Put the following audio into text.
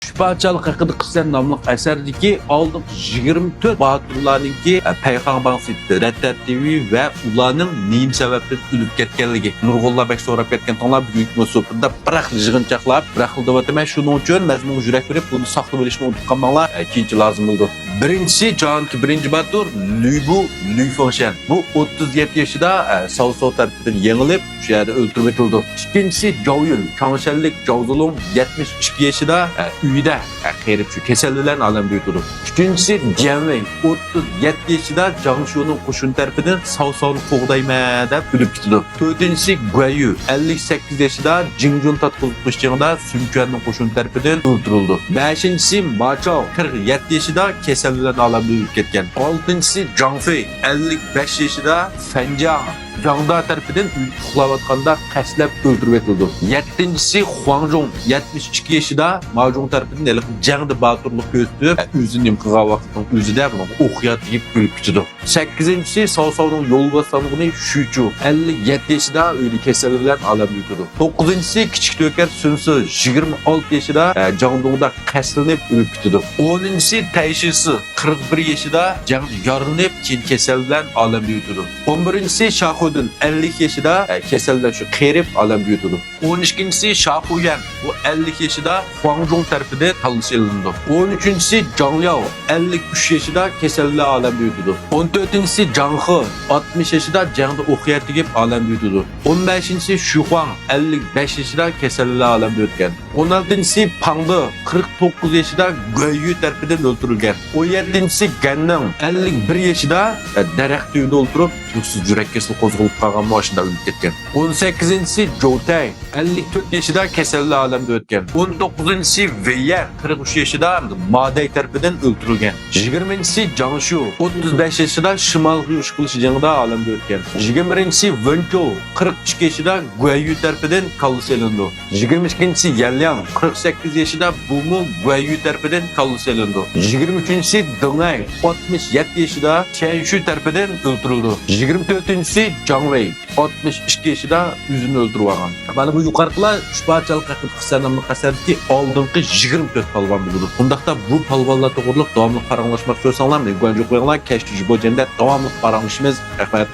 Şübhachalik haqida qissan nomli asardagi oldin 24 botirlarninki payg'ambarsi taratibi va ularning nima sababdan o'lib ketganligi nurg'unlabek so'rab ketgan tonlar buyuk musobaqada bir xil yig'inchoqlab bir xil devatman shuning uchun mazmun yurak berib buni saqlab olishni unutib qolmanglar keyinchi lozim bo'ldi. Birinchisi Janki birinchi botir Lü Fengshan. Bu 37 yoshida Sao tarafidan yengilib shu yerda o'ldirib etildi. İkincisi Zhao Yun, Changshanlik Zhao Zilong 72 yoshida uyida qerib shu kasalliklarni alam büyütüdü. Üçüncüsü Jian Wei 37 yoshida Zhang Shuo'ning qo'shin tarafidan Sao'ni qo'g'dayman deb o'lib ketdi. To'rtinchisi Guan Yu 58 yoshida Jingjun tatbiq chog'ida Sun Quanning qo'shin tarafidan o'ldirildi. Beshinchisi Ma Chao 47 yoshida kasalliklarni alam o'lib ketgan. Oltinchisi Zhang Fei 55 yoshida Fan Jiang Zhangda tarafidan uxlayotganda qashlab o'ldirib etildi. 7-si Huang Zhong 72 yoshida Ma Zhong tarafidan jangda botirlik ko'rsatib, o'zini qilgan vaqtning o'zida o'qiyat deb o'lib ketdi. 8-si Sao'ning yo'lboshlig'ini Shu Chu 57 yoshida o'lik kasalliklar alam o'tdi. 9-si Kichik To'kar Sunsi 26 yoshida Jangdongda qaslanib o'lib ketdi. 10-si Taishisi 41 yoshida jangda yorinib keyin kasalliklar alam o'tdi. 11-si Shahudin 50 yoshida kasallar shu qerib alam o'tdi. 12-si Shahuyan bu 50 yoshida Huang Zhong tarafidan tanishildi. 13-si Zhang Liao 53 yoshida kasallar alam o'tdi. 14-si Zhang He 60 yoshida jangda o'qiyat tegib alam o'tdi. 15-si Shu Huang 55 yoshida kasallar alam o'tgan. 16-si Pang De 49 yoshida Guan Yu tarafidan o'ldirilgan. 17-si Gan Ning 51 yoshida daraxt tuyida o'ltirib tuksiz yurak kasali qo'zg'alib qolgan mashinada o'lib ketgan. 18-si Zhou Tai 54 yoshida kasallar alamda o'tgan. 19-si Wei Yan 43 yoshida Ma Dai tarafidan o'ldirilgan. 20-si Zhang Shu 35 yoshida Shimol Yurish qilish jangida alamda o'tgan. 21-si Wen Zhou 42 yoshida Guan Yu tarafidan kalla selindi. 22-si Yan Liang 48 yoshida Bumu Guan Yu tarafidan kalla selindi. 23-si Deng Ai 67 yoshida Chen Shu tarafidan o'ldirildi. 24-si Zhang Wei 62 yoshida o'zini o'ldirib olgan. Mana bu yuqoriqilar Shübhachalik haqida qissan nomli asardagi oldingi 24 polvon bo'ldi. Bundaqda bu polvonlar to'g'riliq davomli paranglashmoqchi bo'lsanglar, meni qo'yinglar, kashtish bo'jenda davomli paranglashimiz. Rahmat.